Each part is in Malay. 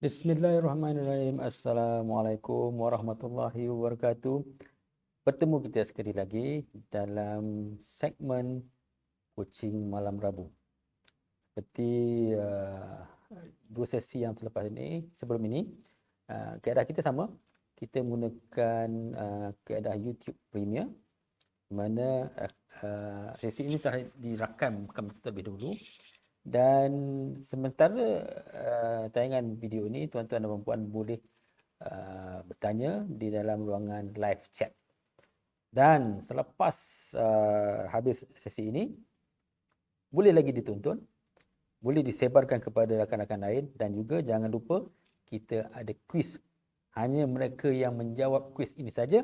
Bismillahirrahmanirrahim. Assalamualaikum warahmatullahi wabarakatuh. Bertemu kita sekali lagi dalam segmen Coaching Malam Rabu. Seperti dua sesi yang selepas ini, sebelum ini, keadaan kita sama. Kita menggunakan keadaan YouTube Premiere, di mana sesi ini telah dirakam terlebih dahulu. Dan sementara tayangan video ini, tuan-tuan dan puan-puan boleh bertanya di dalam ruangan live chat. Dan selepas habis sesi ini, boleh lagi ditonton, boleh disebarkan kepada rakan-rakan lain, dan juga jangan lupa kita ada kuis. Hanya mereka yang menjawab kuis ini saja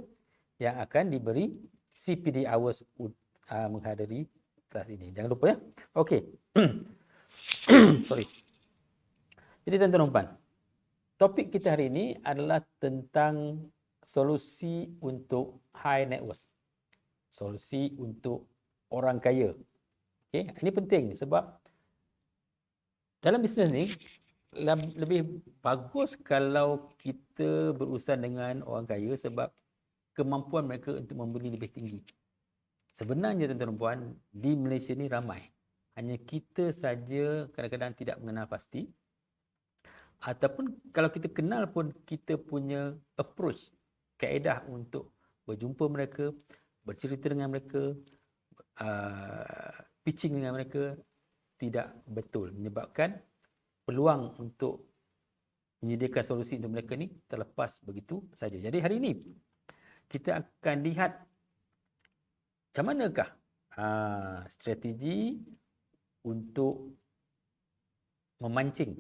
yang akan diberi CPD hours menghadiri kelas ini. Jangan lupa ya. Okey. Sorry. Jadi tuan-tuan dan puan, topik kita hari ini adalah tentang solusi untuk high net worth. Solusi untuk orang kaya. Okey, ini penting sebab dalam bisnes ni lebih bagus kalau kita berurusan dengan orang kaya sebab kemampuan mereka untuk membeli lebih tinggi. Sebenarnya tuan-tuan dan puan, di Malaysia ni ramai. Hanya kita saja kadang-kadang tidak mengenal pasti. Ataupun kalau kita kenal pun, kita punya approach, kaedah untuk berjumpa mereka, bercerita dengan mereka, pitching dengan mereka tidak betul. Menyebabkan peluang untuk menyediakan solusi untuk mereka ni terlepas begitu saja. Jadi hari ini kita akan lihat macam manakah strategi untuk memancing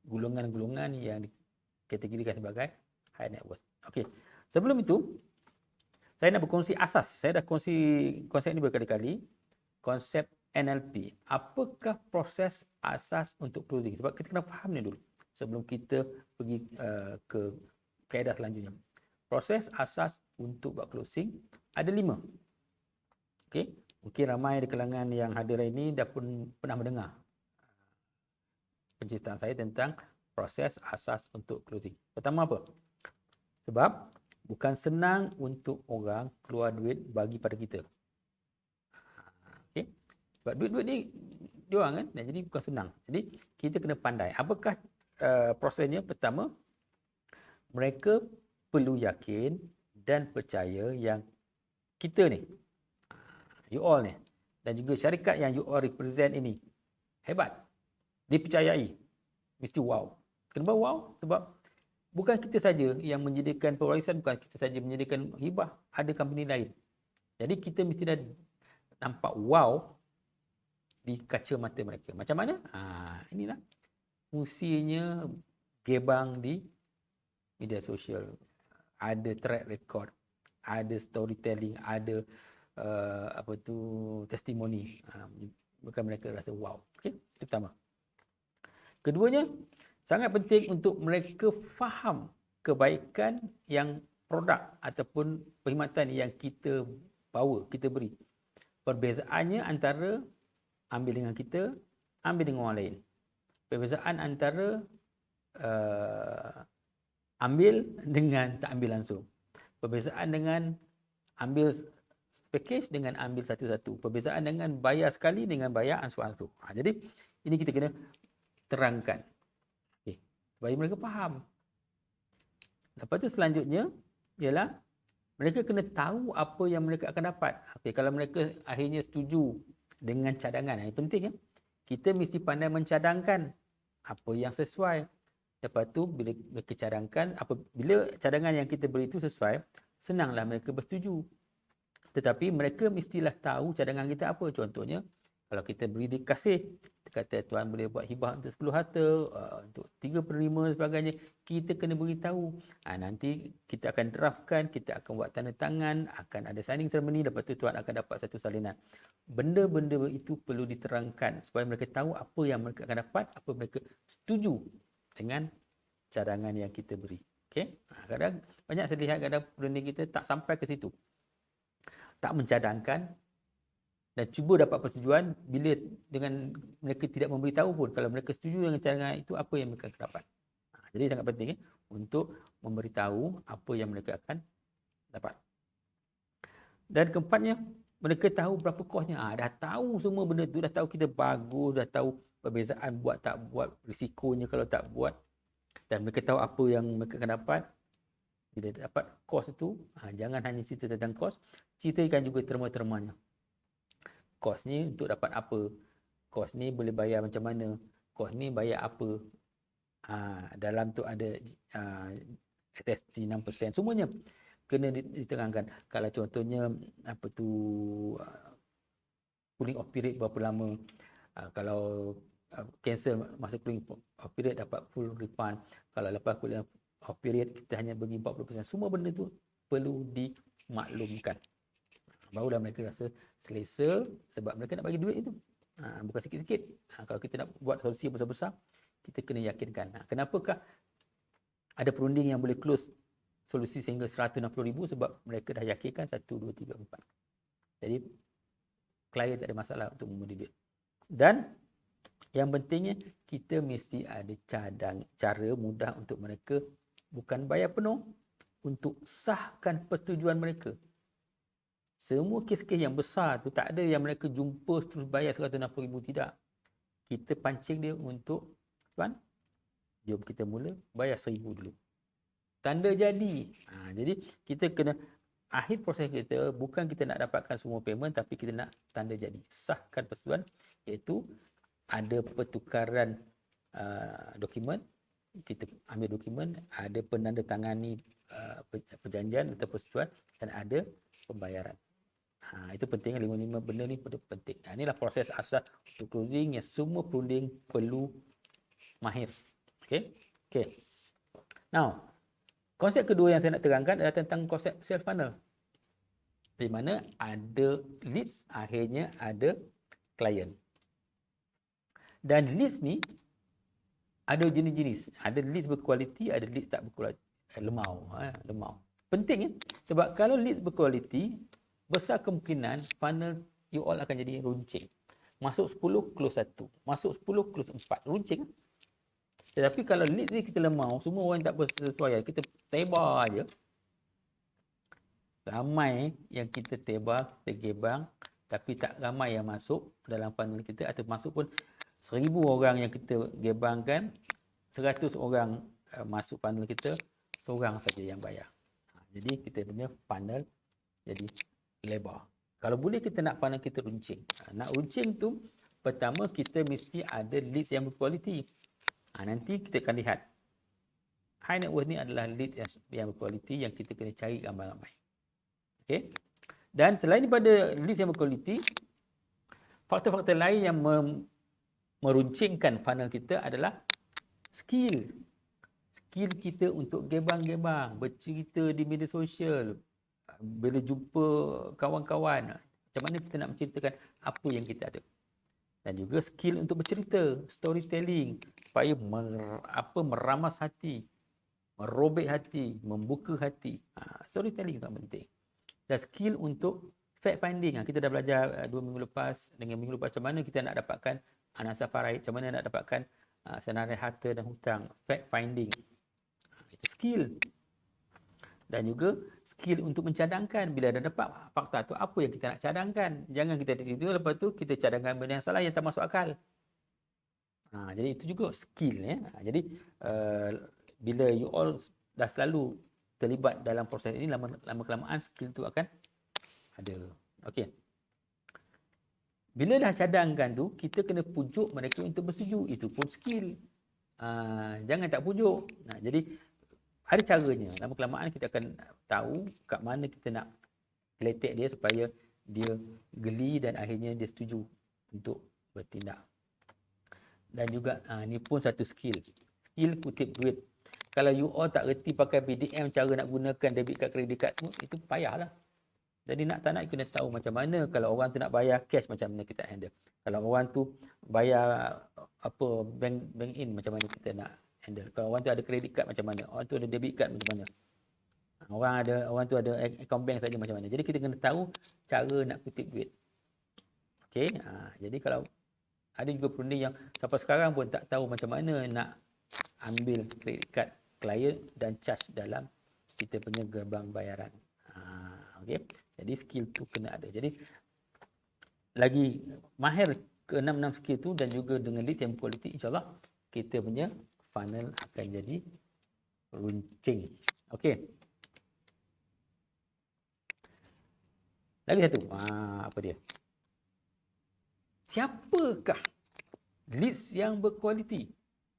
golongan-golongan yang dikategorikan sebagai high net worth. Okey, sebelum itu saya nak berkongsi asas. Saya dah kongsi konsep ini berkali-kali. Konsep NLP. Apakah proses asas untuk closing? Sebab kita kena faham ni dulu sebelum kita pergi ke kaedah selanjutnya. Proses asas untuk buat closing ada 5. Okey, mungkin ramai di kalangan yang hadir ini dah pun pernah mendengar penceritaan saya tentang proses asas untuk closing. Pertama apa? Sebab bukan senang untuk orang keluar duit bagi pada kita. Okey. Sebab duit-duit ni diorang kan, jadi bukan senang. Jadi kita kena pandai. Apakah prosesnya? Pertama, mereka perlu yakin dan percaya yang kita ni, you all ni, dan juga syarikat yang you all represent ini hebat, dipercayai, mesti wow. Kenapa wow? Sebab bukan kita saja yang menyediakan pewarisan, bukan kita saja menyediakan hibah, ada company lain. Jadi kita mesti dah nampak wow di kaca mata mereka. Macam mana? Inilah fungsinya gebang di media sosial. Ada track record, ada storytelling, ada testimoni. Bukan mereka rasa wow. Okey, itu pertama. Keduanya, sangat penting untuk mereka faham kebaikan yang produk ataupun perkhidmatan yang kita bawa, kita beri. Perbezaannya antara ambil dengan kita, ambil dengan orang lain. Perbezaan antara ambil dengan tak ambil langsung. Perbezaan dengan ambil package dengan ambil satu-satu. Perbezaan dengan bayar sekali dengan bayar ansur-ansur. Jadi ini kita kena terangkan. Okay. Supaya mereka faham. Lepas tu selanjutnya ialah mereka kena tahu apa yang mereka akan dapat. Okay. Kalau mereka akhirnya setuju dengan cadangan, ini penting ya. Kita mesti pandai mencadangkan apa yang sesuai. Lepas tu bila mereka cadangkan, bila cadangan yang kita beri itu sesuai, senanglah mereka bersetuju. Tetapi mereka mestilah tahu cadangan kita apa. Contohnya, kalau kita beri dia kasih, kita kata tuan boleh buat hibah untuk 10 harta, untuk 3/5 sebagainya, kita kena beritahu. Nanti kita akan draftkan, kita akan buat tanda tangan, akan ada signing ceremony, lepas tu tuan akan dapat satu salinan. Benda-benda itu perlu diterangkan supaya mereka tahu apa yang mereka akan dapat, apa mereka setuju dengan cadangan yang kita beri. Okey? Kadang banyak saya lihat kadang penduduk kita tak sampai ke situ. Tak mencadangkan dan cuba dapat persetujuan bila dengan mereka tidak memberitahu pun kalau mereka setuju dengan cadangan itu apa yang mereka dapat. Jadi sangat penting untuk memberitahu apa yang mereka akan dapat. Dan keempatnya, mereka tahu berapa kosnya. Dah tahu semua benda tu, dah tahu kita bagus, dah tahu perbezaan buat tak buat, risikonya kalau tak buat. Dan mereka tahu apa yang mereka akan dapat. Bila dapat kos itu, jangan hanya cerita tentang kos, ceritakan juga terma-termanya. Kos ni untuk dapat apa? Kos ni boleh bayar macam mana? Kos ni bayar apa? Dalam tu ada SST 6%. Semuanya kena diterangkan. Kalau contohnya apa tu cooling off period berapa lama. Kalau cancel masa cooling off period dapat full refund. Kalau lepas cooling off period kita hanya bagi 40%. Semua benda tu perlu dimaklumkan. Barulah mereka rasa selesa sebab mereka nak bagi duit itu. Bukan sikit-sikit. Kalau kita nak buat solusi besar-besar, kita kena yakinkan. Kenapakah ada perunding yang boleh close solusi sehingga 160,000? Sebab mereka dah yakinkan 1, 2, 3, 4. Jadi klien tak ada masalah untuk memberi duit. Dan yang pentingnya kita mesti ada cara mudah untuk mereka bukan bayar penuh, untuk sahkan persetujuan mereka. Semua kes-kes yang besar tu tak ada yang mereka jumpa terus bayar 160,000, tidak. Kita pancing dia untuk, tuan, jom kita mula bayar 1,000 dulu. Tanda jadi. Jadi kita kena akhir proses kita bukan kita nak dapatkan semua payment, tapi kita nak tanda jadi. Sahkan persetujuan, iaitu ada pertukaran dokumen, kita ambil dokumen, ada penandatangani perjanjian atau persetujuan, dan ada pembayaran. Itu penting, 5 benda ni penting. Inilah proses asas untuk closing yang semua perunding perlu mahir. Okay. Now, konsep kedua yang saya nak terangkan adalah tentang konsep sales funnel. Di mana ada leads, akhirnya ada klien. Dan leads ni ada jenis-jenis. Ada leads berkualiti, ada leads tak berkualiti. Lemau. Penting sebab kalau leads berkualiti, besar kemungkinan funnel you all akan jadi runcing. Masuk 10, close 1. Masuk 10, close 4. Runcing. Tetapi kalau lead ni kita lemau, semua orang tak bersesuaian, kita tebar aja. Ramai yang kita tebar, kita gebang, tapi tak ramai yang masuk dalam funnel kita, atau masuk pun 1,000 orang yang kita gebangkan, 100 orang masuk funnel kita, seorang saja yang bayar. Jadi kita punya funnel jadi lebar. Kalau boleh kita nak funnel kita runcing. Nak runcing tu, pertama kita mesti ada leads yang berkualiti. Nanti kita akan lihat. High net worth ni adalah lead yang berkualiti yang kita kena cari ramai-ramai. Okay? Dan selain daripada leads yang berkualiti, faktor-faktor lain yang meruncingkan funnel kita adalah skill. Skill kita untuk gebang-gebang, bercerita di media sosial, bila jumpa kawan-kawan, macam mana kita nak menceritakan apa yang kita ada. Dan juga skill untuk bercerita, storytelling, supaya meramas hati, merobek hati, membuka hati. Storytelling sangat penting. Dan skill untuk fact finding. Kita dah belajar 2 minggu lepas, dengan minggu lepas, macam mana kita nak dapatkan anasa faraid, macam mana nak dapatkan senarai harta dan hutang, fact finding. Itu skill. Dan juga skill untuk mencadangkan. Bila dah dapat fakta tu, apa yang kita nak cadangkan. Jangan kita tidur, lepas tu kita cadangkan benda yang salah, yang tak masuk akal. Jadi itu juga skill. Jadi bila you all dah selalu terlibat dalam proses ini, lama-kelamaan skill tu akan ada. Okey. Bila dah cadangkan tu, kita kena pujuk mereka untuk bersetuju. Itu pun skill. Jangan tak pujuk. Jadi ada caranya. Lama-kelamaan kita akan tahu kat mana kita nak letak dia supaya dia geli dan akhirnya dia setuju untuk bertindak. Dan juga ni pun satu skill. Skill kutip duit. Kalau you all tak reti pakai BDM, cara nak gunakan debit card, credit card, itu payahlah. Jadi nak tak nak kena tahu macam mana. Kalau orang tu nak bayar cash, macam mana kita handle. Kalau orang tu bayar bank in, macam mana kita nak handle. Kalau orang tu ada credit card, macam mana. Orang tu ada debit card, macam mana. Orang tu ada account bank saja, macam mana. Jadi kita kena tahu cara nak kutip duit. Okey. Jadi kalau ada juga perunding yang sampai sekarang pun tak tahu macam mana nak ambil credit card klien dan charge dalam kita punya gerbang bayaran. Okey. Jadi skill tu kena ada. Jadi lagi mahir ke 6 skill tu dan juga dengan leads yang berkualiti, insyaAllah kita punya funnel akan jadi runcing. Okey. Lagi satu. Apa dia? Siapakah leads yang berkualiti?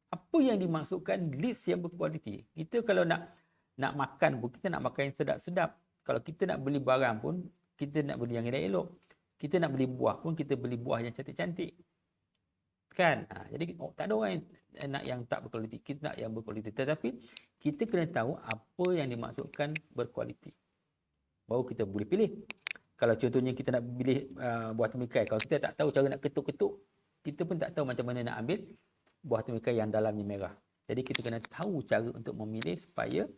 Apa yang dimaksudkan leads yang berkualiti? Kita kalau nak makan pun, kita nak makan yang sedap-sedap. Kalau kita nak beli barang pun, kita nak beli yang elok-elok. Kita nak beli buah pun, kita beli buah yang cantik-cantik. Kan? Jadi tak ada orang yang nak yang tak berkualiti. Kita nak yang berkualiti. Tetapi kita kena tahu apa yang dimaksudkan berkualiti. Baru kita boleh pilih. Kalau contohnya kita nak pilih buah temikai, kalau kita tak tahu cara nak ketuk-ketuk, kita pun tak tahu macam mana nak ambil buah temikai yang dalamnya merah. Jadi kita kena tahu cara untuk memilih supaya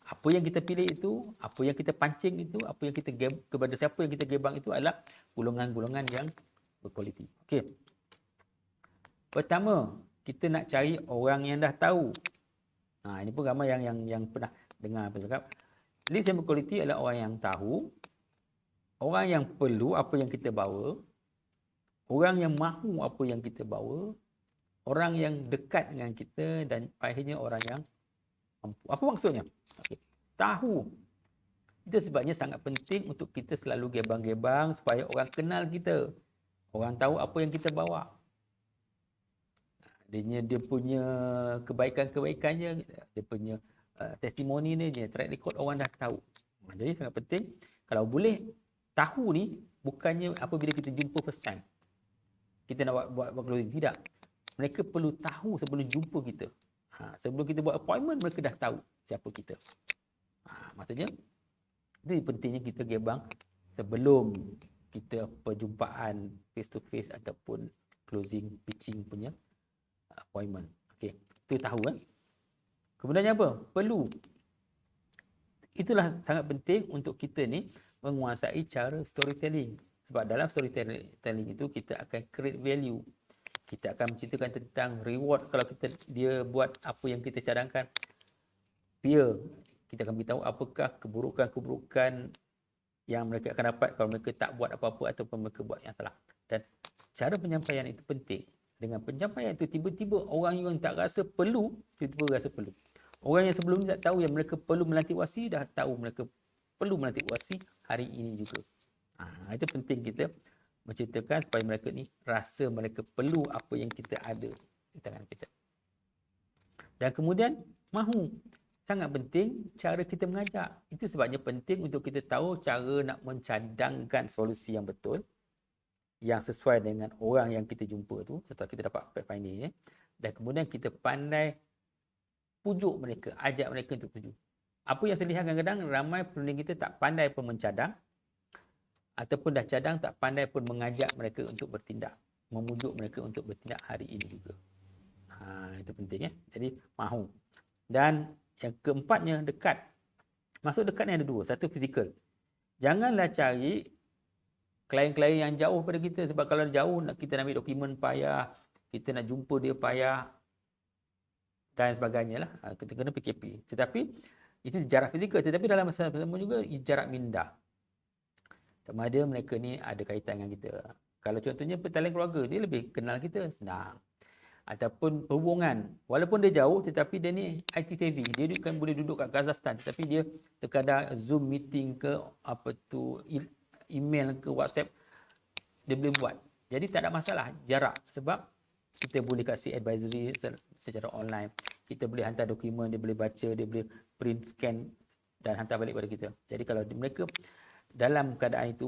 apa yang kita pilih itu, apa yang kita pancing itu, apa yang kita kepada siapa yang kita gebang itu adalah golongan-golongan yang berkualiti. Okey. Pertama, kita nak cari orang yang dah tahu. Ini pun ramai yang pernah dengar apa cakap. Leads yang berkualiti adalah orang yang tahu, orang yang perlu apa yang kita bawa, orang yang mahu apa yang kita bawa, orang yang dekat dengan kita dan akhirnya orang yang mampu. Apa maksudnya? Okay. Tahu. Itu sebabnya sangat penting untuk kita selalu gebang-gebang supaya orang kenal kita. Orang tahu apa yang kita bawa. Dia punya kebaikan-kebaikannya, dia punya testimoni dia, track record orang dah tahu. Jadi sangat penting kalau boleh tahu ni bukannya apabila kita jumpa first time. Kita nak buat closing, tidak. Mereka perlu tahu sebelum jumpa kita. Sebelum kita buat appointment, mereka dah tahu siapa kita. Maksudnya, itu pentingnya kita gebang sebelum kita perjumpaan face to face ataupun closing pitching punya appointment. Okey, itu tahu kan. Kemudiannya apa? Perlu. Itulah sangat penting untuk kita ni menguasai cara storytelling. Sebab dalam storytelling itu kita akan create value. Kita akan menceritakan tentang reward kalau dia buat apa yang kita cadangkan. Fear, kita akan beritahu apakah keburukan-keburukan yang mereka akan dapat kalau mereka tak buat apa-apa ataupun mereka buat yang salah. Dan cara penyampaian itu penting. Dengan penyampaian itu tiba-tiba orang yang tak rasa perlu, tiba-tiba rasa perlu. Orang yang sebelum ni tak tahu yang mereka perlu melantik wasi, dah tahu mereka perlu melantik wasi hari ini juga. Itu penting kita menceritakan supaya mereka ni rasa mereka perlu apa yang kita ada di tangan kita. Dan kemudian mahu. Sangat penting cara kita mengajak. Itu sebabnya penting untuk kita tahu cara nak mencadangkan solusi yang betul, yang sesuai dengan orang yang kita jumpa tu, setelah kita dapat fact finding. Dan kemudian kita pandai pujuk mereka, ajak mereka untuk tuju. Apa yang saya lihat kadang-kadang ramai pelanggan kita tak pandai pun mencadang, ataupun dah cadang tak pandai pun mengajak mereka untuk bertindak, memujuk mereka untuk bertindak hari ini juga. Itu penting ya. Jadi mahu. Dan yang keempatnya dekat. Maksud dekat ni ada dua. Satu fizikal. Janganlah cari klien-klien yang jauh pada kita, sebab kalau jauh kita nak ambil dokumen payah, kita nak jumpa dia payah dan sebagainya lah. Kita kena PKP. Tetapi itu jarak fizikal, tetapi dalam masa sama juga jarak minda. Sama ada mereka ni ada kaitan dengan kita. Kalau contohnya pertalian keluarga, dia lebih kenal kita, senang. Ataupun hubungan, walaupun dia jauh tetapi dia ni IT savvy, dia kan boleh duduk kat Kazakhstan tapi dia terkadang Zoom meeting ke email ke WhatsApp dia boleh buat. Jadi tak ada masalah jarak, sebab kita boleh kasih advisory secara online, kita boleh hantar dokumen, dia boleh baca, dia boleh print scan dan hantar balik pada kita. Jadi kalau mereka dalam keadaan itu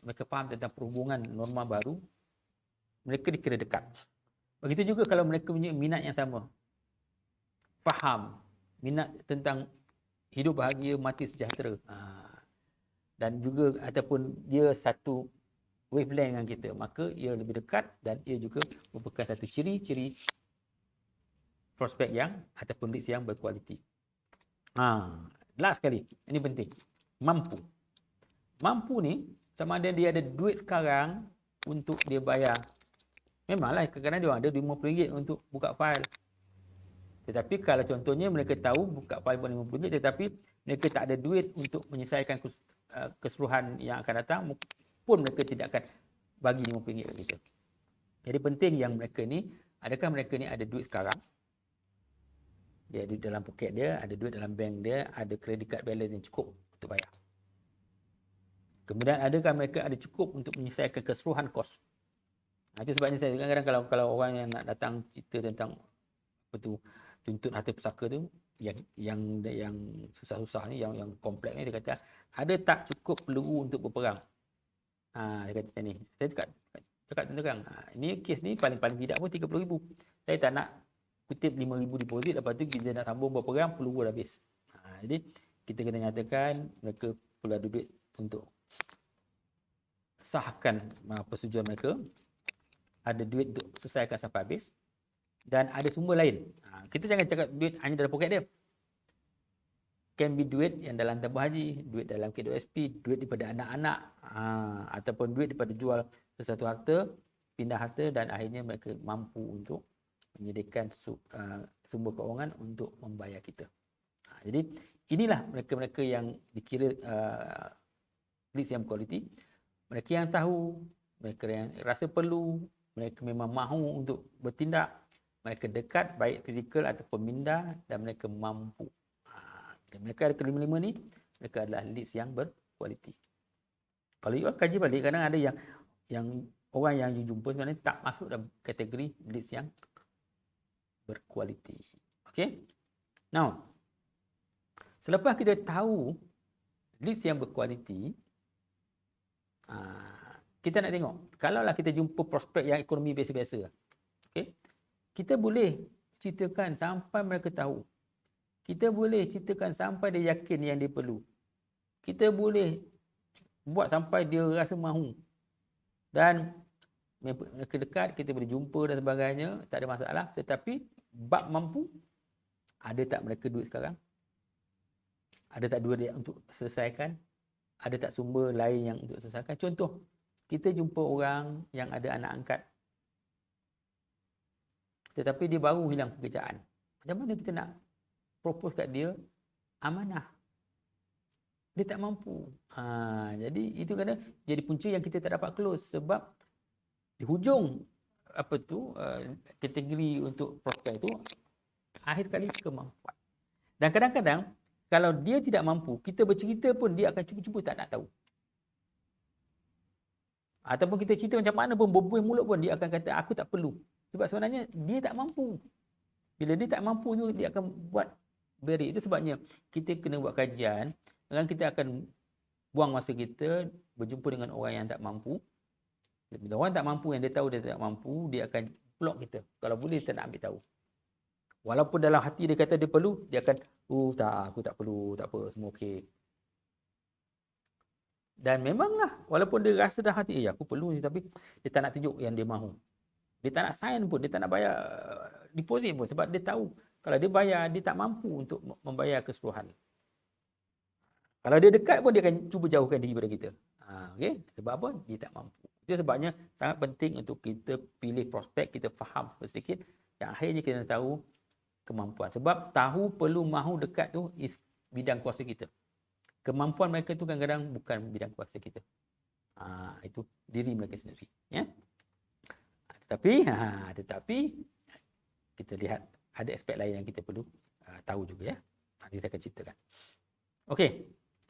mereka faham tentang perhubungan norma baru, mereka dikira dekat. Begitu juga kalau mereka punya minat yang sama. Faham. Minat tentang hidup bahagia, mati sejahtera. Dan juga ataupun dia satu wavelength dengan kita. Maka ia lebih dekat dan ia juga merupakan satu ciri-ciri prospek yang ataupun leads yang berkualiti. Last sekali. Ini penting. Mampu. Mampu ni sama ada dia ada duit sekarang untuk dia bayar. Memanglah kadang-kadang dia orang ada RM50 untuk buka file. Tetapi kalau contohnya mereka tahu buka Parlimen RM50 tetapi mereka tak ada duit untuk menyelesaikan keseluruhan yang akan datang, pun mereka tidak akan bagi RM50 kat kita. Jadi penting yang mereka ni, adakah mereka ni ada duit sekarang? Dia ada duit dalam poket dia, ada duit dalam bank dia, ada credit card balance yang cukup untuk bayar. Kemudian adakah mereka ada cukup untuk menyelesaikan keseluruhan kos? Itu sebabnya saya kadang-kadang kalau orang yang nak datang cerita tentang apa tu, tuntut harta pusaka tu, yang susah-susah ni, yang kompleks ni, dia kata ada tak cukup peluru untuk berperang. Dia kata macam ni. Saya cakap terang, ni kes ni paling tidak pun 30,000. Saya tak nak kutip 5,000 deposit, lepas tu kita nak sambung berperang, peluru dah habis. Jadi kita kena nyatakan mereka perlu ada duit untuk sahkan persetujuan mereka, ada duit untuk selesaikan sampai habis, dan ada sumber lain. Kita jangan cakap duit hanya dalam poket dia. Can be duit yang dalam tabung haji, duit dalam K2SP, duit daripada anak-anak, ataupun duit daripada jual sesuatu harta, pindah harta, dan akhirnya mereka mampu untuk menyediakan sumber keuangan untuk membayar kita. Jadi inilah mereka-mereka yang dikira leads yang quality. Mereka yang tahu, mereka yang rasa perlu, mereka memang mahu untuk bertindak, mereka dekat baik fizikal ataupun minda, dan mereka mampu. Mereka ada kelima-lima ni, mereka adalah leads yang berkualiti. Kalau you kaji balik, kadang ada yang orang yang you jumpa sebenarnya tak masuk dalam kategori leads yang berkualiti. Okay? Now, selepas kita tahu leads yang berkualiti, kita nak tengok, kalaulah kita jumpa prospek yang ekonomi biasa-biasa, okay, kita boleh ceritakan sampai mereka tahu. Kita boleh ceritakan sampai dia yakin yang dia perlu. Kita boleh buat sampai dia rasa mahu. Dan mereka dekat, kita boleh jumpa dan sebagainya, tak ada masalah. Tetapi bab mampu, ada tak mereka duit sekarang? Ada tak duit dia untuk selesaikan? Ada tak sumber lain yang untuk selesaikan? Contoh, kita jumpa orang yang ada anak angkat, tetapi dia baru hilang pekerjaan. Macam mana kita nak propose kat dia amanah? Dia tak mampu. Jadi itu kadang jadi punca yang kita tak dapat close, sebab di hujung kategori untuk prospek tu akhir kali kemampuan. Dan kadang-kadang kalau dia tidak mampu, kita bercerita pun dia akan cuba-cuba tak nak tahu. Ataupun kita cerita macam mana pun, berbuih mulut pun, dia akan kata aku tak perlu. Sebab sebenarnya dia tak mampu. Bila dia tak mampu tu, dia akan buat beri. Itu sebabnya kita kena buat kajian. Dan kita akan buang masa kita berjumpa dengan orang yang tak mampu. Bila orang tak mampu, yang dia tahu dia tak mampu, dia akan block kita. Kalau boleh, kita nak ambil tahu. Walaupun dalam hati dia kata dia perlu, dia akan, tak, aku tak perlu, tak apa, semua okey. Dan memanglah, walaupun dia rasa dalam hati, aku perlu ni, tapi dia tak nak tunjuk yang dia mahu. Dia tak nak sign pun, dia tak nak bayar deposit pun, sebab dia tahu kalau dia bayar, dia tak mampu untuk membayar keseluruhan. Kalau dia dekat pun, dia akan cuba jauhkan diri daripada kita. Okay? Sebab apa? Dia tak mampu. Itu sebabnya sangat penting untuk kita pilih prospek, kita faham sedikit, yang akhirnya kita tahu kemampuan. Sebab tahu, perlu, mahu, dekat tu is bidang kuasa kita. Kemampuan mereka tu kadang-kadang bukan bidang kuasa kita. Itu diri mereka sendiri. Ya? Tetapi kita lihat ada aspek lain yang kita perlu tahu juga, ya. Nanti saya akan ceritakan. Okey,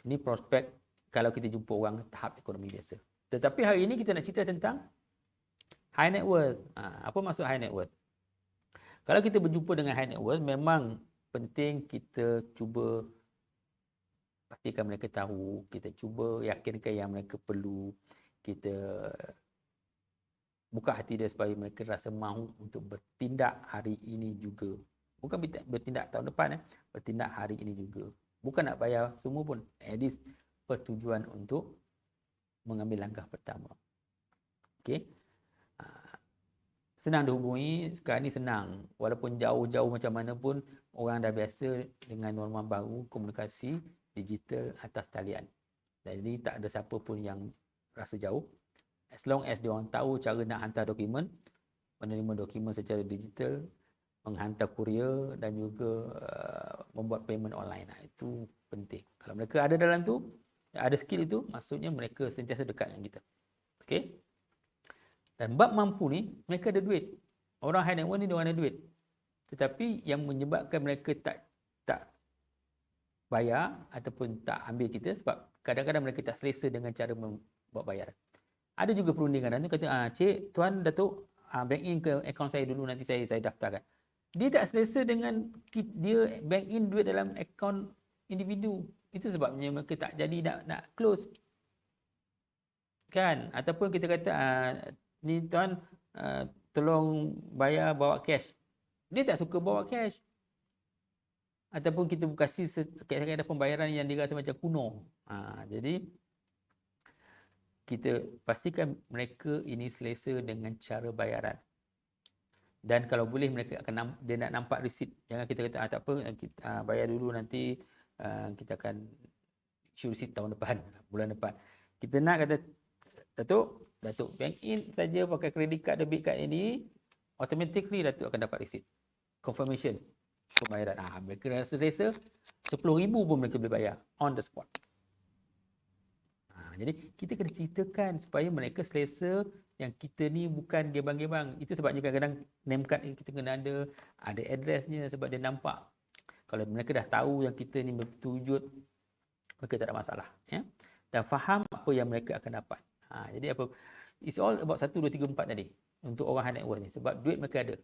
ini prospek kalau kita jumpa orang tahap ekonomi biasa. Tetapi hari ini kita nak cerita tentang high net worth. Apa maksud high net worth? Kalau kita berjumpa dengan high net worth, memang penting kita cuba pastikan mereka tahu, kita cuba yakinkan yang mereka perlu, kita buka hati dia supaya mereka rasa mahu untuk bertindak hari ini juga. Bukan bertindak tahun depan, bertindak hari ini juga. Bukan nak bayar semua pun, at least persetujuan untuk mengambil langkah pertama. Okey. Senang dihubungi, sekarang ni senang. Walaupun jauh-jauh macam mana pun, orang dah biasa dengan norma baru komunikasi digital atas talian. Jadi tak ada siapa pun yang rasa jauh. As long as dia orang tahu cara nak hantar dokumen, menerima dokumen secara digital, menghantar kurier dan juga membuat payment online. Itu penting. Kalau mereka ada dalam tu, ada skill itu, maksudnya mereka sentiasa dekat dengan kita. Okey. Dan bab mampu ni, mereka ada duit. Orang high net worth ni dia ada duit. Tetapi yang menyebabkan mereka tak bayar akaupun tak ambil kita sebab kadang-kadang mereka tak selesa dengan cara membuat bayaran. Ada juga perundingan tu kata, cik, tuan Datuk, bank in ke akaun saya dulu, nanti saya daftarkan. Dia tak selesa dengan dia bank in duit dalam akaun individu. Itu sebabnya mereka tak jadi nak close. Kan? Ataupun kita kata, ni tuan, tolong bayar bawa cash. Dia tak suka bawa cash. Ataupun kita kasih ada pembayaran yang dia rasa macam kuno. Jadi kita pastikan mereka ini selesa dengan cara bayaran. Dan kalau boleh mereka akan dia nak nampak resit. Jangan kita kata tak apa, kita bayar dulu, nanti kita akan issue resit tahun depan, bulan depan. Kita nak kata, Datuk bank in saja pakai credit card, debit card ini, automatically Datuk akan dapat resit confirmation pembayaran. Mereka rasa selesa, 10,000 pun mereka boleh bayar on the spot. Jadi kita kena ceritakan supaya mereka selesa yang kita ni bukan gebang-gebang. Itu sebabnya kadang-kadang name card kita kena ada addressnya sebab dia nampak. Kalau mereka dah tahu yang kita ni berwujud, mereka tak ada masalah. Ya? Dan faham apa yang mereka akan dapat. Jadi apa? It's all about 1, 2, 3, 4 tadi. Untuk orang high net worth ni. Sebab duit mereka ada.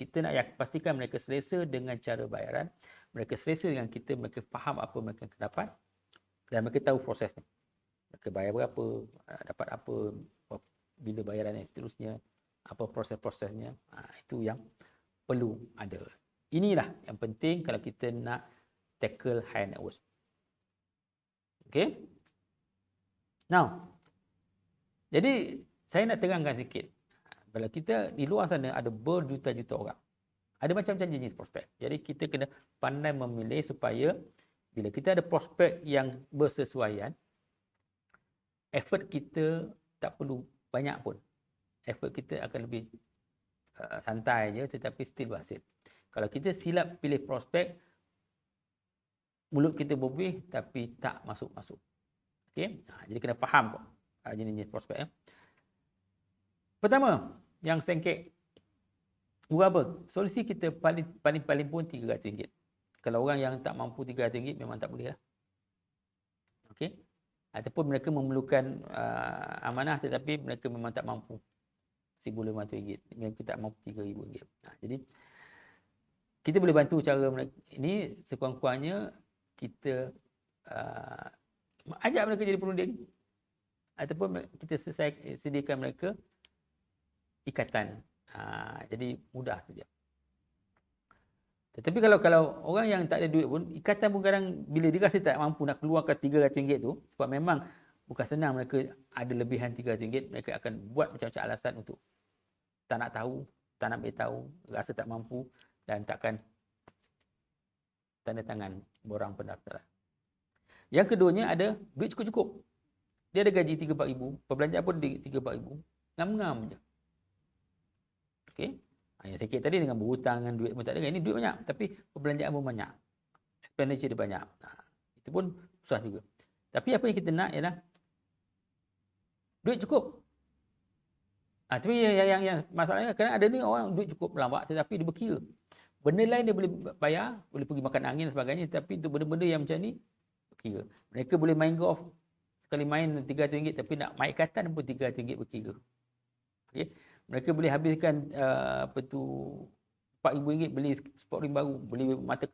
Kita nak pastikan mereka selesa dengan cara bayaran. Mereka selesa dengan kita, mereka faham apa mereka akan dapat. Dan mereka tahu prosesnya. Mereka bayar berapa, dapat apa, bila bayaran dan seterusnya, apa proses-prosesnya. Itu yang perlu ada. Inilah yang penting kalau kita nak tackle high net worth. Okay? Now, jadi saya nak terangkan sikit. Kalau kita di luar sana ada berjuta-juta orang. Ada macam-macam jenis prospek. Jadi kita kena pandai memilih supaya bila kita ada prospek yang bersesuaian, effort kita tak perlu banyak pun. Effort kita akan lebih santai je tetapi still berhasil. Kalau kita silap pilih prospek, mulut kita berbuih tapi tak masuk-masuk. Okey? Jadi kena faham jenis-jenis prospek. Pertama, yang sengkek. Apa? Solusi kita paling pun RM300. Kalau orang yang tak mampu RM300 memang tak boleh lah. Okey? Ataupun mereka memerlukan amanah tetapi mereka memang tak mampu RM1,500, mereka tak mampu RM3,000. Jadi kita boleh bantu cara mereka ini sekurang-kurangnya kita ajak mereka jadi perunding ataupun kita sediakan mereka ikatan. Jadi mudah saja. Tetapi kalau orang yang tak ada duit pun, ikatan pun kadang bila dia rasa tak mampu nak keluarkan RM300 tu, sebab memang bukan senang mereka ada lebihan RM300, mereka akan buat macam-macam alasan untuk tak nak tahu, tak nak beritahu, rasa tak mampu dan takkan tanda tangan borang pendaftaran. Yang keduanya ada duit cukup-cukup. Dia ada gaji RM3,000-4,000, perbelanjaan pun RM3,000-4,000, ngam-ngam je. Okey. Yang sikit tadi dengan berhutang dengan duit pun tak ada. Ini duit banyak tapi perbelanjaan pun banyak. Expenditure dia banyak. Itu pun susah juga. Tapi apa yang kita nak ialah duit cukup. Tapi yang masalahnya kadang ada ni orang duit cukup lambat tetapi dia berkira. Benda lain dia boleh bayar, boleh pergi makan angin dan sebagainya, tapi untuk benda-benda yang macam ni berkira. Mereka boleh main golf sekali main RM300 tapi nak main ikatan pun RM300 berkira. Okey. Mereka boleh habiskan RM4,000 beli sport ring baru, beli mata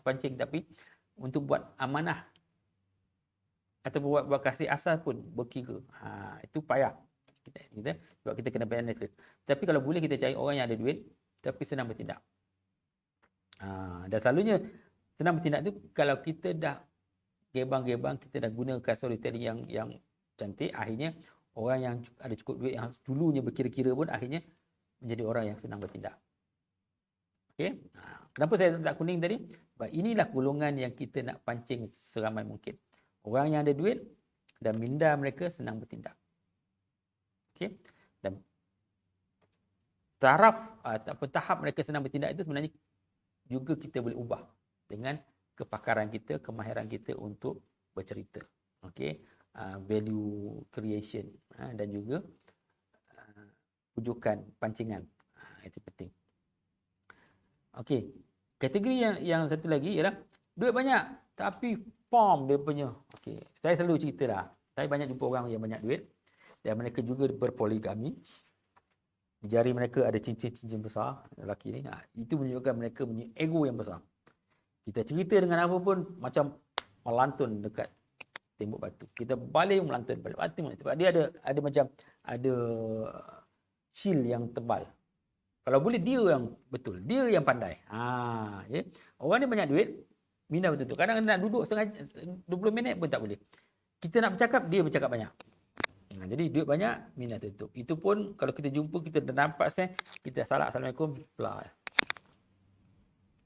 pancing, tapi untuk buat amanah atau buat kasih asas pun berkira. Itu payah. Sebab kita kena penetrate. Tapi kalau boleh kita cari orang yang ada duit tapi senang bertindak. Dan selalunya senang bertindak tu kalau kita dah gebang-gebang, kita dah gunakan storytelling yang cantik, akhirnya orang yang ada cukup duit yang dulunya berkira-kira pun akhirnya menjadi orang yang senang bertindak. Okey. Kenapa saya letak kuning tadi? Sebab inilah golongan yang kita nak pancing seramai mungkin. Orang yang ada duit dan minda mereka senang bertindak. Okey. Dan tahap mereka senang bertindak itu sebenarnya juga kita boleh ubah dengan kepakaran kita, kemahiran kita untuk bercerita. Okey, value creation dan juga pujukan, pancingan. Itu penting. Okey, kategori yang satu lagi ialah duit banyak tapi pom dia punya. Okey, saya selalu cerita lah. Saya banyak jumpa orang yang banyak duit dan mereka juga berpoligami. Di jari mereka ada cincin-cincin besar, lelaki ni. Itu menunjukkan mereka punya ego yang besar. Kita cerita dengan apa pun macam melantun dekat tembok batu. Kita balik melantun balik batu. Sebab dia ada macam ada shield yang tebal. Kalau boleh dia yang betul, dia yang pandai. Ya. Orang ni banyak duit, minda betul. Kadang nak duduk 20 minit pun tak boleh. Kita nak bercakap, dia bercakap banyak. Jadi duit banyak, minat tutup. Itu pun kalau kita jumpa, kita dah nampak kita salam, Assalamualaikum, pelah.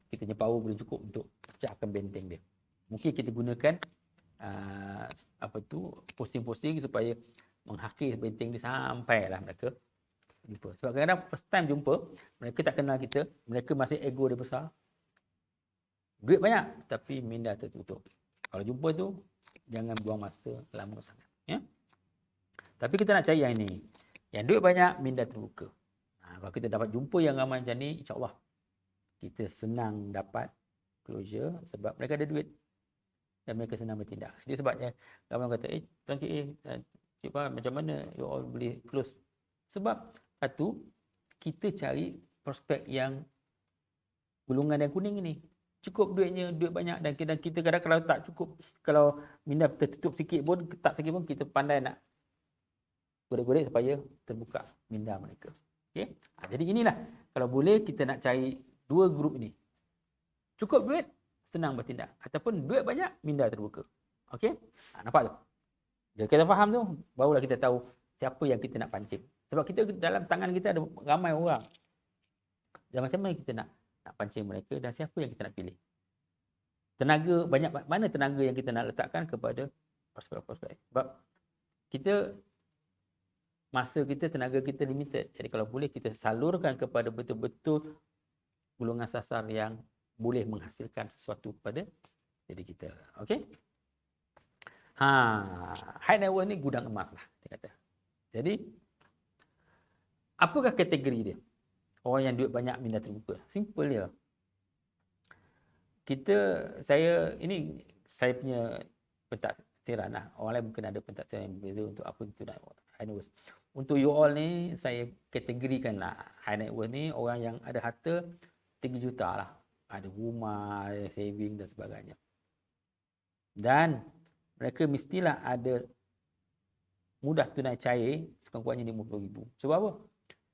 Kita punya power boleh cukup untuk pecahkan benteng dia. Mungkin kita gunakan posting-posting supaya menghakis benteng dia sampailah mereka jumpa. Sebab kadang-kadang first time jumpa, mereka tak kenal kita, mereka masih ego dia besar. Duit banyak tapi minda tertutup. Kalau jumpa tu, jangan buang masa lama sangat. Ya? Tapi kita nak cari yang ini. Yang duit banyak, minda terbuka. Kalau kita dapat jumpa yang ramai macam ni, insyaAllah kita senang dapat closure sebab mereka ada duit dan mereka senang bertindak. Itu sebabnya ramai orang kata, Tuan Cik Cik Faham, macam mana you all boleh close? Sebab satu, kita cari prospek yang golongan yang kuning ni. Cukup duitnya, duit banyak dan kita kadang kalau tak cukup, kalau minda tertutup sikit pun, ketat sikit pun, kita pandai nak gorek-gorek supaya terbuka minda mereka. Okay? Jadi inilah, kalau boleh kita nak cari dua grup ini. Cukup duit, senang bertindak. Ataupun duit banyak, minda terbuka. Okey? Nampak tu? Bila kita faham tu, barulah kita tahu siapa yang kita nak pancing. Sebab kita dalam tangan kita ada ramai orang. Dan macam mana kita nak pancing mereka dan siapa yang kita nak pilih. Tenaga, banyak mana tenaga yang kita nak letakkan kepada prospek-prospek. Sebab kita masa kita, tenaga kita limited. Jadi kalau boleh kita salurkan kepada betul-betul golongan sasar yang boleh menghasilkan sesuatu kepada diri kita. Okey? High net worth ni gudang emas lah, dia kata. Jadi, apakah kategori dia? Orang yang duit banyak, minda terbuka. Simple dia. Saya punya pentadbiran lah. Orang lain mungkin ada pentadbiran yang berbeza untuk apa itu nak high net worth. Untuk you all ni, saya kategorikan lah. High net worth ni orang yang ada harta 3 juta lah. Ada rumah, ada saving dan sebagainya. Dan mereka mestilah ada mudah tunai cair sekurang-kurangnya RM50,000. Sebab apa?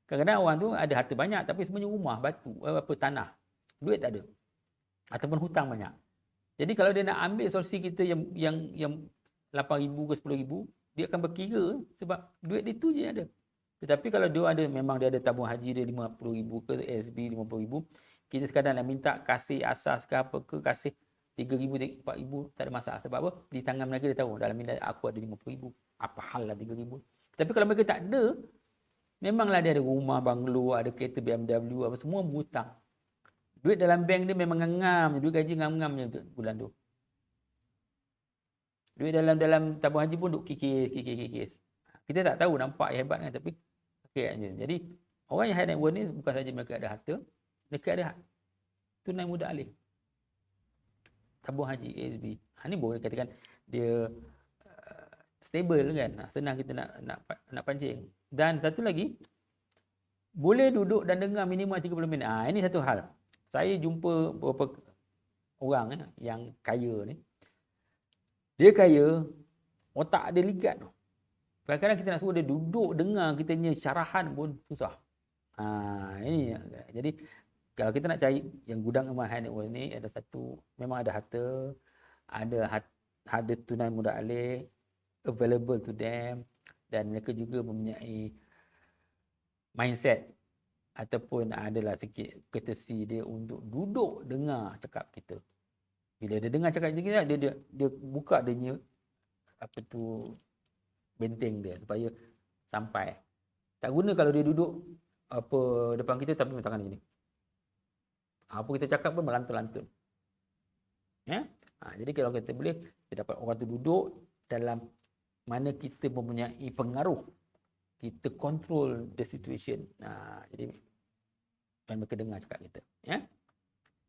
Kadang-kadang orang tu ada harta banyak tapi semuanya rumah, batu, tanah. Duit tak ada. Ataupun hutang banyak. Jadi kalau dia nak ambil solusi kita yang 8,000 ke 10,000, dia akan berkira sebab duit dia tu je ada. Tetapi kalau memang dia ada tabung haji dia 50,000 ke SB 50,000, kita sekadar nak minta kasih asas ke apa ke, kasih 3,000, 4,000, tak ada masalah. Sebab apa? Di tangan mereka dia tahu dalam minda aku ada 50,000. Apa hal lah 3,000. Tapi kalau mereka tak ada, memanglah dia ada rumah, banglo, ada kereta BMW, apa semua berhutang. Duit dalam bank dia memang ngam, duit gaji ngam-ngam je bulan tu. Duit dalam tabung haji pun duk kikis. Kita tak tahu, nampak hebat kan, tapi je. Jadi orang yang high net worth ni bukan saja mereka ada harta, mereka ada tunai mudah alih. Tabung haji, ASB. Ni boleh katakan dia stable kan. Senang kita nak pancing. Dan satu lagi, boleh duduk dan dengar minimal 30 minit. Ini satu hal. Saya jumpa beberapa orang yang kaya ni. Dia kaya, otak dia ligat. Kadang-kadang kita nak suruh dia duduk dengar kita punya syarahan pun susah. Ini. Jadi, kalau kita nak cari yang gudang emas high net worth ni, ada satu, memang ada harta, ada tunai mudah alih, available to them, dan mereka juga mempunyai mindset ataupun adalah sikit courtesy dia untuk duduk dengar cakap kita. Bila dia dengar cakap kita, dia buka dia benteng dia supaya sampai. Tak guna kalau dia duduk apa depan kita tapi tangan gini. Apa kita cakap pun melantun-lantun. Ya? Jadi kalau kita boleh, kita dapat orang tu duduk dalam mana kita mempunyai pengaruh. Kita control the situation. Jadi dan mereka dengar cakap kita. Ya?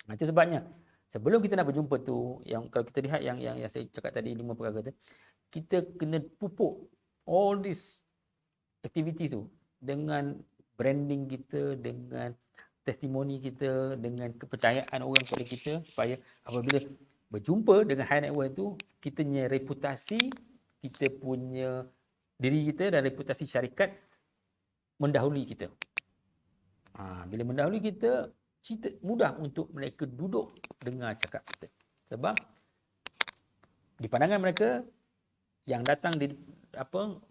Itu sebabnya sebelum kita nak berjumpa tu, yang kalau kita lihat yang saya cakap tadi 5 perkara tu, kita kena pupuk all this activity tu dengan branding kita, dengan testimoni kita, dengan kepercayaan orang kepada kita, supaya apabila berjumpa dengan high net worth tu, kita punya reputasi, kita punya diri kita dan reputasi syarikat mendahului kita. Bila mendahului kita, mudah untuk mereka duduk dengar cakap kita. Sebab di pandangan mereka, yang datang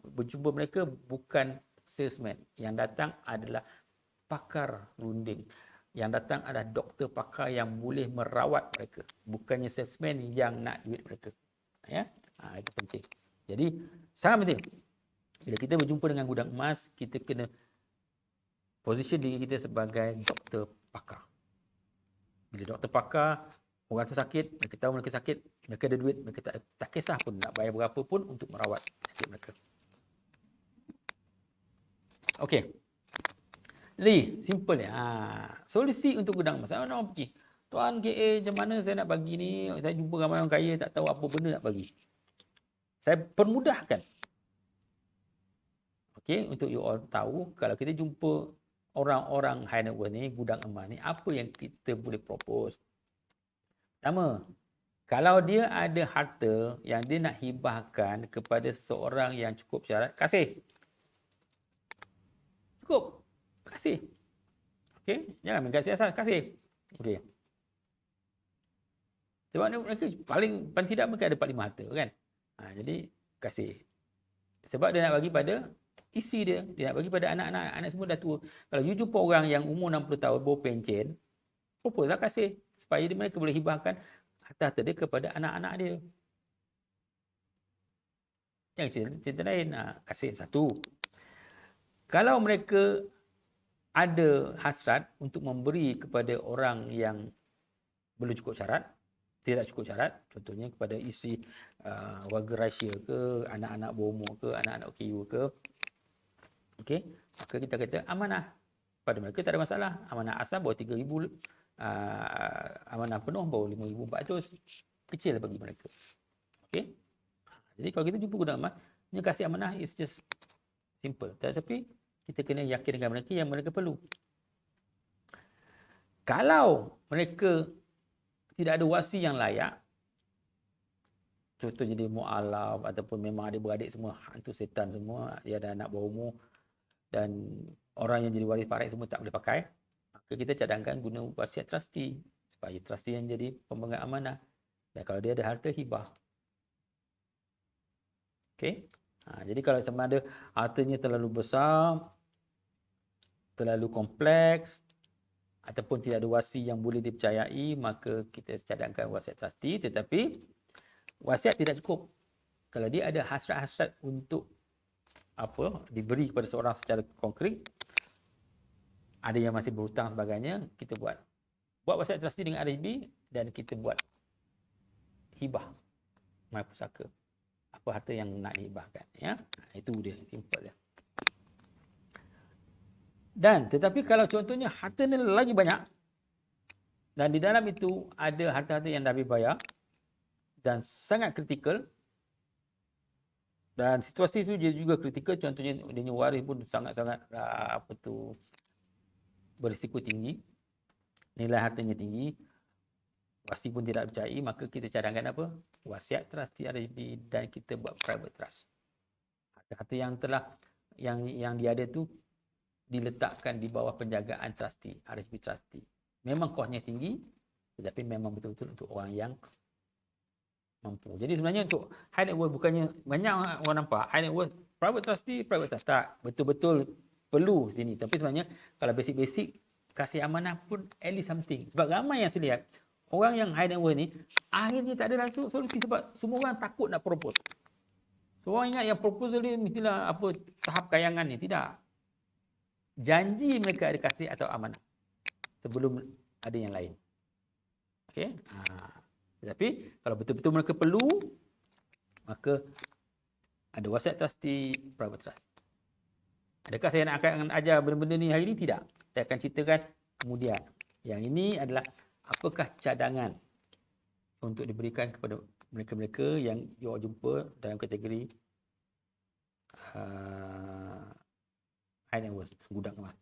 berjumpa mereka bukan salesman. Yang datang adalah pakar runding. Yang datang adalah doktor pakar yang boleh merawat mereka. Bukannya salesman yang nak duit mereka. Ya? Itu penting. Jadi, sangat penting. Bila kita berjumpa dengan gudang emas, kita kena position diri kita sebagai doktor pakar. Bila doktor pakar, orang tu sakit, mereka tahu mereka sakit, mereka ada duit, mereka tak kisah pun nak bayar berapa pun untuk merawat sakit mereka. Okey. Li, simple ya. Solusi untuk gudang emas. Mana orang pergi? Tuan KA, macam mana saya nak bagi ni? Saya jumpa ramai orang kaya, tak tahu apa benda nak bagi. Saya permudahkan. Okey, untuk you all tahu, kalau kita jumpa orang-orang high net worth ni, gudang emas ni, apa yang kita boleh propose? Pertama, kalau dia ada harta yang dia nak hibahkan kepada seseorang yang cukup syarat, kasih. Cukup. Kasih. Okey, jangan mengkasih asal, kasih. Okey. Sebab mereka paling tidak mereka ada 45 harta kan. Jadi kasih. Sebab dia nak bagi pada isteri dia nak bagi pada anak-anak semua dah tua. Kalau you jumpa orang yang umur 60 tahun bawa pencen, propose lah kasih supaya mereka boleh hibahkan harta-harta dia kepada anak-anak dia. Yang cerita lain, kasih satu. Kalau mereka ada hasrat untuk memberi kepada orang yang belum cukup syarat, tidak cukup syarat, contohnya kepada isteri warga Rusia ke, anak-anak bomo ke, anak-anak OKU ke, okey, maka kita kata amanah. Pada mereka tak ada masalah. Amanah asal bawa 3,000, amanah penuh bawa 5,400. Kecil bagi mereka. Okey. Jadi kalau kita jumpa gudang emas, dia kasih amanah is just simple. Tetapi kita kena yakin dengan mereka yang mereka perlu. Kalau mereka tidak ada wasi yang layak, contoh jadi mu'alaf ataupun memang ada beradik semua hantu setan semua, dia ada anak bawah umur dan orang yang jadi waris parai semua tak boleh pakai, maka kita cadangkan guna wasiat trustee supaya trustee yang jadi pemegang amanah. Dan kalau dia ada harta, hibah. Okey. Jadi kalau sama ada hartanya terlalu besar, terlalu kompleks, ataupun tidak ada wasi yang boleh dipercayai, maka kita cadangkan wasiat trustee. Tetapi wasiat tidak cukup. Kalau dia ada hasrat-hasrat untuk diberi kepada seorang secara konkret, ada yang masih berhutang sebagainya, kita buat wasiat trustee dengan RHB dan kita buat hibah mai pusaka. Apa harta yang nak dihibahkan, ya. Itu dia, simple dia. Dan tetapi kalau contohnya harta ni lagi banyak dan di dalam itu ada harta-harta yang dah dibayar dan sangat kritikal, dan situasi itu juga kritikal, contohnya dia waris pun sangat-sangat berisiko tinggi, nilai hartanya tinggi, wasi pun tidak percayai, maka kita cadangkan apa? Wasiat trustee RHB dan kita buat private trust. Harta-harta yang dia ada tu diletakkan di bawah penjagaan trustee, RHB trustee. Memang kosnya tinggi, tetapi memang betul-betul untuk orang yang mampu. Jadi sebenarnya untuk high net worth, bukannya banyak orang nampak high net worth private trustee tak, betul-betul perlu sini. Tapi sebenarnya kalau basic-basic kasih amanah pun at least something. Sebab ramai yang saya lihat orang yang high net worth ni akhirnya tak ada solusi sebab semua orang takut nak propose. So, orang ingat yang proposal ni mestilah tahap kayangan ni, tidak. janji mereka ada kasih atau amanah sebelum ada yang lain. Okey. Tetapi kalau betul-betul mereka perlu, maka ada wasiat trustee, private trust. Adakah saya nak akan ajar benda-benda ni hari ni? Tidak. Saya akan ceritakan kemudian. Yang ini adalah apakah cadangan untuk diberikan kepada mereka-mereka yang you all jumpa dalam kategori high net worth, gudang emas.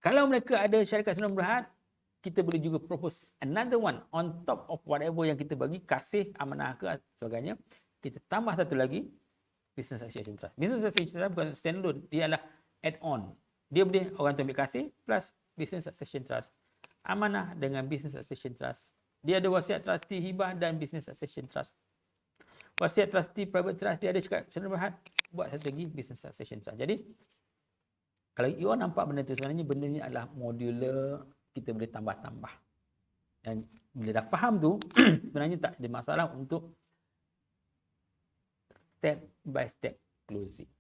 Kalau mereka ada syarikat senam berhad, kita boleh juga propose another one on top of whatever yang kita bagi, kasih, amanah ke sebagainya. Kita tambah satu lagi, business association trust. Business association trust bukan standalone, dia adalah add-on. Dia boleh orang tu ambil kasih plus business association trust. Amanah dengan business association trust. Dia ada wasiat trustee hibah dan business association trust. Wasiat trustee private trust, dia ada syarikat senam berhad, buat satu lagi business association trust. Jadi kalau you all nampak benda tu, sebenarnya benda ni adalah modular, kita boleh tambah-tambah. Dan bila dah faham tu, sebenarnya tak ada masalah untuk step by step closing.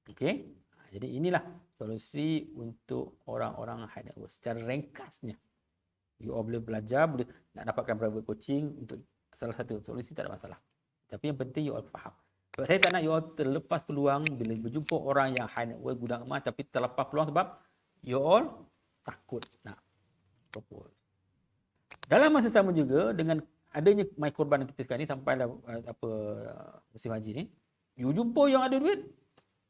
Okey? Jadi inilah solusi untuk orang-orang high net worth. Secara ringkasnya, you all boleh belajar, boleh nak dapatkan private coaching untuk salah satu solusi, tak ada masalah. Tapi yang penting you all faham. Sebab saya tak nak you all terlepas peluang bila berjumpa orang yang high net worth, gudang emas, tapi terlepas peluang sebab you all takut nak propose. Dalam masa sama juga dengan adanya my korban kita sekarang ni, sampailah musim haji ni, you jumpa yang ada duit,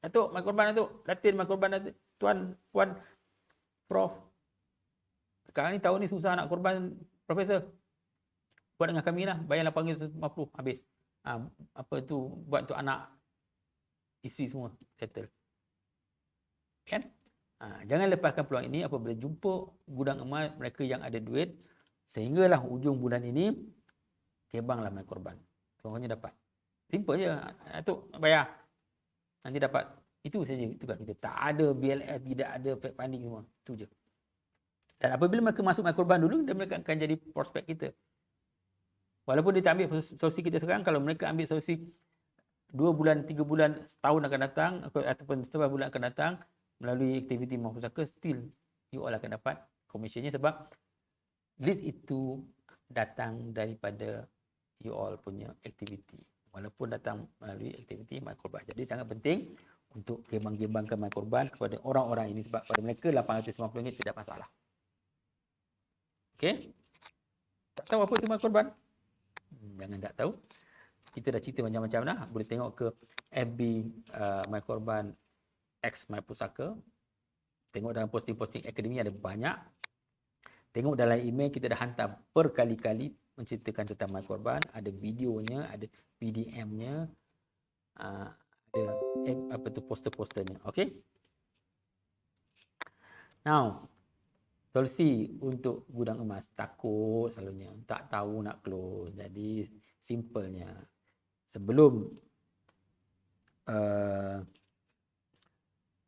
Datuk, my korban Datuk, Datin, my korban Datuk, Tuan, Puan, Prof. Sekarang ni tahun ni susah nak korban, Profesor. Buat dengan kami lah, bayar 850, habis. Apa tu, buat untuk anak, isteri semua, settle. Kan? Jangan lepaskan peluang ini apabila jumpa gudang emas, mereka yang ada duit, sehinggalah ujung bulan ini, kebanglah my korban. Seorangnya dapat. Simple je, Datuk, bayar. Nanti dapat. Itu saja. Itu kan kita. Tak ada BLS, tidak ada fact finding semua. Itu je. Dan apabila mereka masuk my korban dulu, dan mereka akan jadi prospek kita. Walaupun dia tak ambil solusi kita sekarang, kalau mereka ambil solusi 2 bulan, 3 bulan, setahun akan datang, ataupun 11 bulan akan datang, melalui aktiviti mahpusaka, still you all akan dapat commissionnya sebab list itu datang daripada you all punya aktiviti. Walaupun datang melalui aktiviti my korban. Jadi sangat penting untuk gembang-gembangkan my korban kepada orang-orang ini sebab pada mereka RM890 tidak masalah. Okey? Tak tahu apa itu my korban? Jangan tak tahu. Kita dah cerita macam-macam dah. Boleh tengok ke FB my korban X my pusaka. Tengok dalam posting-posting akademi ada banyak. Tengok dalam email kita dah hantar berkali-kali menceritakan tentang my korban, ada videonya, ada PDM-nya, ada poster-posternya. Okey. Now, solusi untuk gudang emas, takut selalunya, tak tahu nak close. Jadi simpelnya, sebelum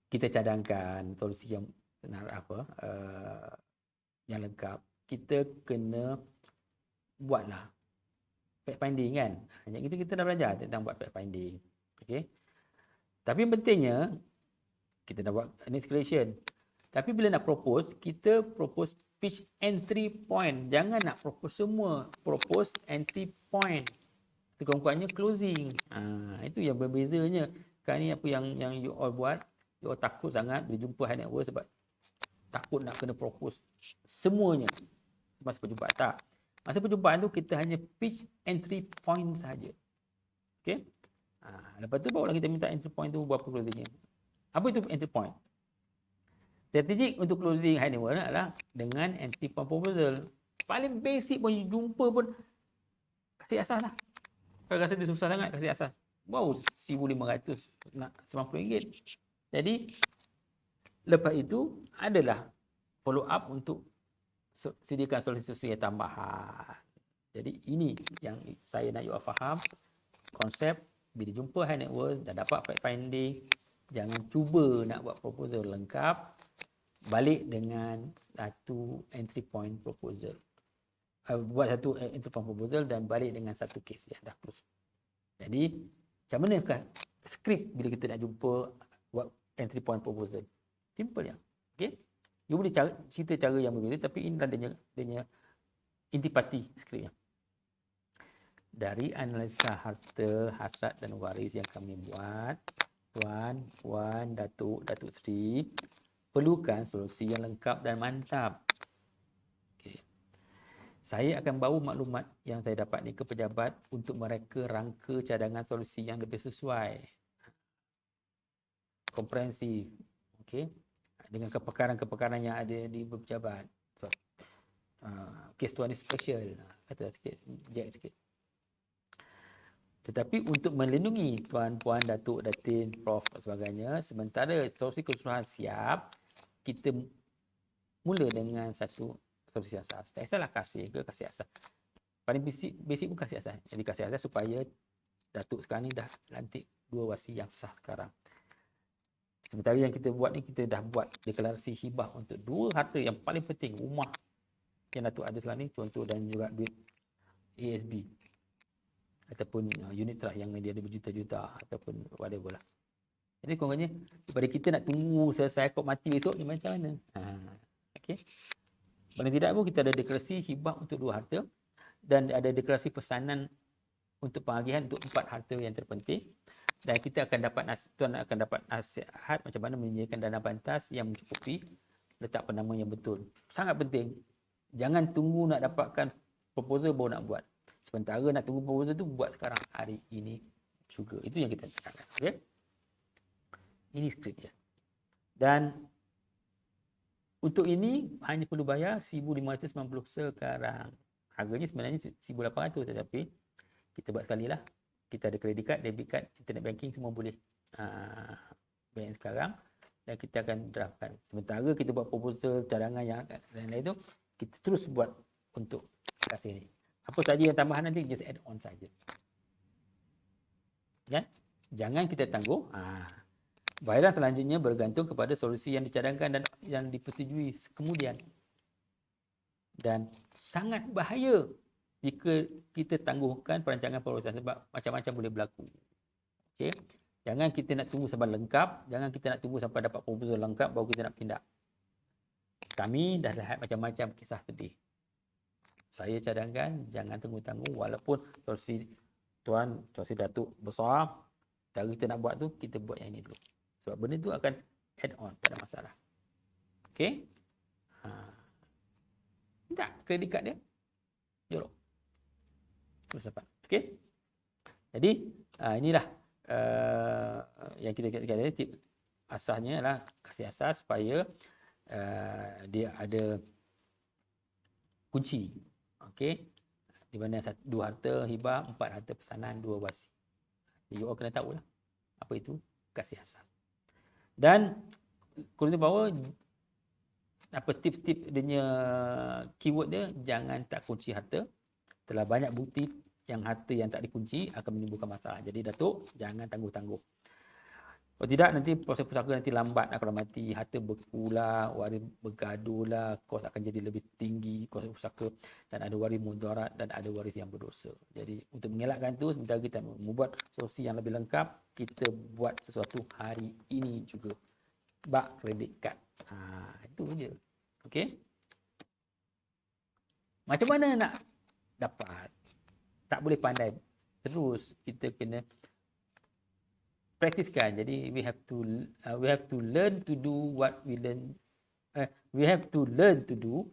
kita cadangkan solusi yang yang lengkap, kita kena buatlah fact finding kan. Hanya kita dah belajar tentang buat fact finding. Okey. Tapi yang pentingnya kita dah buat next creation. Tapi bila nak propose, kita propose pitch entry point. Jangan nak propose semua. Propose entry point. Sekurang-kurangnya closing. Itu yang berbezanya. Sekarang ni apa yang you all buat, you all takut sangat bila jumpa high net worth sebab takut nak kena propose semuanya masa perjumpaan. Tak. Masa perjumpaan tu kita hanya pitch entry point saja. Okey? Lepas tu barulah kita minta entry point tu berapa closingnya. Apa itu entry point? Strategik untuk closing high net worth adalah dengan entry point proposal. Paling basic pun jumpa pun kasih asas lah. Kalau rasa dia susah sangat, kasih asas. Wow, RM1,500 nak RM90. Jadi lepas itu adalah follow up untuk sediakan solusi yang tambahan. Jadi ini yang saya nak you all faham. Konsep bila jumpa high net worth, dah dapat fact finding, jangan cuba nak buat proposal lengkap, balik dengan satu entry point proposal. Buat satu entry point proposal dan balik dengan satu case yang dah close. Jadi macam manakah skrip bila kita nak jumpa buat entry point proposal? Simple ya. Okey. You boleh cerita cara yang berbeza, tapi inilah dia intipati skripnya. Dari analisa harta, hasrat dan waris yang kami buat, Tuan, Puan, Datuk, Datuk Seri perlukan solusi yang lengkap dan mantap. Okay. Saya akan bawa maklumat yang saya dapat ni ke pejabat untuk mereka rangka cadangan solusi yang lebih sesuai, komprehensif, okey, dengan kepakaran-kepakaran yang ada di pejabat. So, kes tuan ni special, kata sikit, jack sikit. Tetapi untuk melindungi tuan, puan, datuk, datin, prof dan sebagainya, sementara solusi keseluruhan siap, kita mula dengan satu solusi asas. Tak kisahlah kasih ke kasih asas. Paling basic pun kasih asas. Jadi kasih asas supaya datuk sekarang ni dah lantik 2 wasi yang sah sekarang. Sementara yang kita buat ni, kita dah buat deklarasi hibah untuk 2 harta yang paling penting, rumah yang datuk ada sekarang ni, contoh, dan juga duit ASB ataupun unit trust yang dia ada berjuta-juta ataupun whatever lah. Jadi kurangnya daripada kita nak tunggu selesai kod mati besok ni macam mana? Okey. Paling tidak pun kita ada deklarasi hibah untuk 2 harta dan ada deklarasi pesanan untuk pengagihan untuk 4 harta yang terpenting, dan kita akan dapat tuan akan dapat nasihat macam mana menyediakan dana bantas yang mencukupi, letak penama yang betul. Sangat penting. Jangan tunggu nak dapatkan proposal baru nak buat. Sementara nak tunggu proposal tu, buat sekarang, hari ini juga. Itu yang kita cakap. Okey. Ini skrip dia. Dan untuk ini hanya perlu bayar 1,590 sekarang. Harganya sebenarnya 1,800, tetapi kita buat sekali lah. Kita ada kredit card, debit card, internet banking, semua boleh bayar sekarang, dan kita akan draftkan. Sementara kita buat proposal, cadangan yang lain-lain tu, kita terus buat untuk kasih ni. Apa saja yang tambahan nanti, just add on saja. Ya? Jangan kita tangguh. Bayaran selanjutnya bergantung kepada solusi yang dicadangkan dan yang dipersetujui kemudian. Dan sangat bahaya jika kita tangguhkan perancangan pengurusan, sebab macam-macam boleh berlaku. Okey. Jangan kita nak tunggu sampai lengkap, jangan kita nak tunggu sampai dapat proposal lengkap baru kita nak tindak. Kami dah lihat macam-macam kisah sedih. Saya cadangkan jangan tunggu-tunggu, walaupun solusi tuan, solusi datuk besar, cara kita nak buat tu, kita buat yang ini dulu. Sebab benda tu akan add on, tak ada masalah. Okey. Minta kredit card dia. Jorok. Terus dapat. Okey. Jadi inilah yang kita kata tip asasnya adalah kasih asas supaya dia ada kunci. Okey. Di mana 2 harta hibah, 4 harta pesanan, 2 wasi. You all kena tahu lah apa itu kasih asas. Dan kurang bahawa apa tips-tips dia, keyword dia, jangan tak kunci harta. Telah banyak bukti yang harta yang tak dikunci akan menimbulkan masalah. Jadi datuk, jangan tangguh-tangguh. Kalau tidak, nanti proses pusaka nanti lambat lah kalau mati. Harta berkulah, waris bergaduh lah, kos akan jadi lebih tinggi, kos pusaka, dan ada waris mudarat dan ada waris yang berdosa. Jadi untuk mengelakkan tu, sementara kita membuat solusi yang lebih lengkap, kita buat sesuatu hari ini juga. Bak kredit kad. Itu je. Okey. Macam mana nak dapat? Tak boleh pandai terus, kita kena praktiskan. Jadi we have to learn to do what we learn. We have to learn to do,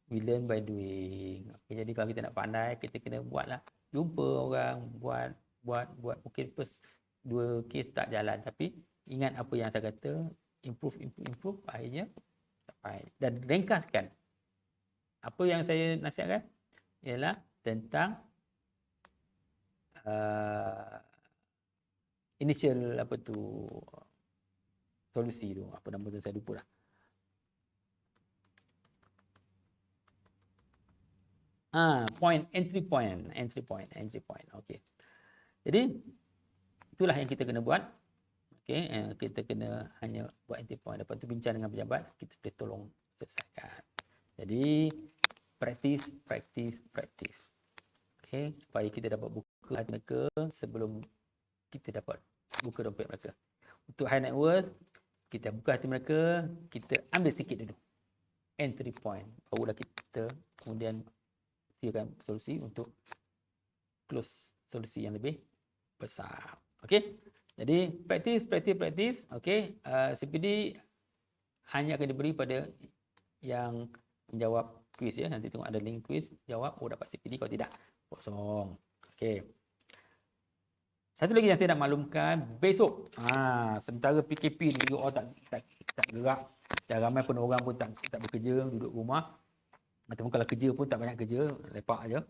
we learn by doing. Okay, jadi kalau kita nak pandai, kita kena buatlah. Jumpa orang, buat. Mungkin first 2 kes tak jalan, tapi ingat apa yang saya kata, improve, akhirnya capai. Dan ringkaskan. Apa yang saya nasihatkan ialah tentang initial solusi tu, apa nama tu saya lupa dah. Entry point. Okey. Jadi itulah yang kita kena buat. Okey, kita kena hanya buat entry point, lepas tu bincang dengan pejabat, kita boleh tolong selesaikan. Jadi practice. Okey, supaya kita dapat buka hati mereka sebelum kita dapat buka dompet mereka. Untuk high net worth, Kita buka hati mereka, kita ambil sikit dulu. Entry point. Barulah kita kemudian siapkan solusi untuk close solusi yang lebih besar. Okey. Jadi praktis. Okey. CPD hanya akan diberi pada yang menjawab kuis ya. Nanti tengok ada link kuis, jawab, dapat CPD. Kalau tidak, kosong. Okey. Satu lagi yang saya nak maklumkan, besok sementara PKP ni you all tak gerak, dan ramai pun orang pun tak bekerja, duduk rumah, ataupun kalau kerja pun tak banyak kerja, lepak aja.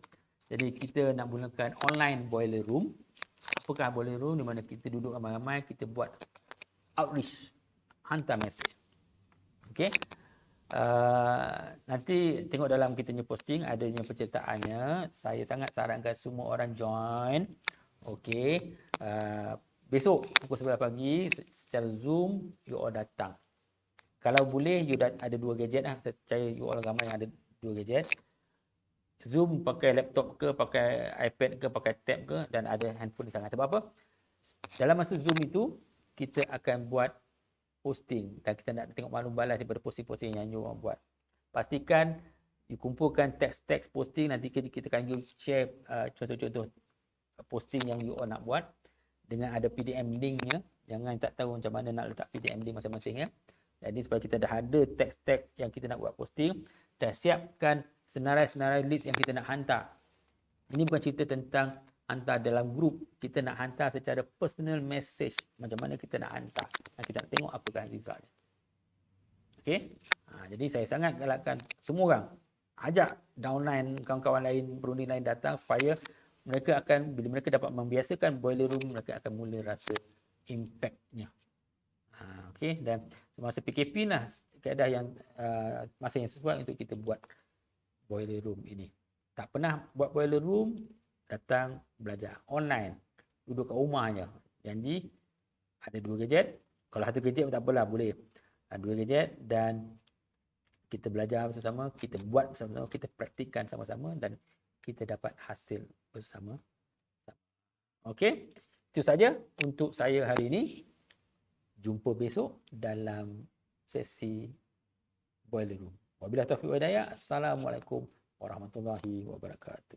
Jadi kita nak mulakan online boiler room. Apakah boiler room? Di mana kita duduk ramai-ramai, kita buat outreach, hantar mesej. Okey. Nanti tengok dalam kita punya posting adanya penyertaannya. Saya sangat sarankan semua orang join. Okey. Besok pukul 11 pagi secara Zoom you all datang. Kalau boleh you ada 2 gadget lah. Saya percaya you all ramai yang ada 2 gadget. Zoom pakai laptop ke, pakai iPad ke, pakai tab ke, dan ada handphone di tangan. Sebab apa? Dalam masa Zoom itu kita akan buat posting dan kita nak tengok maklum balas daripada posting-posting yang you orang buat. Pastikan you kumpulkan teks-teks posting, nanti kita akan share contoh-contoh posting yang you all nak buat dengan ada PDM linknya. Jangan tak tahu macam mana nak letak PDM link masing-masing ya. Jadi supaya kita dah ada teks-teks yang kita nak buat posting, dan siapkan senarai-senarai list yang kita nak hantar. Ini bukan cerita tentang hantar dalam grup, kita nak hantar secara personal message. Macam mana kita nak hantar, dan kita nak tengok apakah resultnya. Okey. Jadi saya sangat galakkan semua orang, ajak downline kawan-kawan lain, perunding lain datang, supaya mereka akan, bila mereka dapat membiasakan boiler room, mereka akan mula rasa impact-nya. Okey, dan semasa PKP lah keadaan yang masa yang sesuai untuk kita buat boiler room ini. Tak pernah buat boiler room, datang belajar online, duduk kat rumahnya. Janji ada 2 gadget. Kalau 1 gadget pun tak apalah, boleh. 2 gadget, dan kita belajar bersama, kita buat bersama-sama, kita praktikkan sama-sama, dan kita dapat hasil bersama. Okey, itu saja untuk saya hari ini. Jumpa besok dalam sesi boiler room. Wabillahi taufiq wal hidayah. Assalamualaikum warahmatullahi wabarakatuh.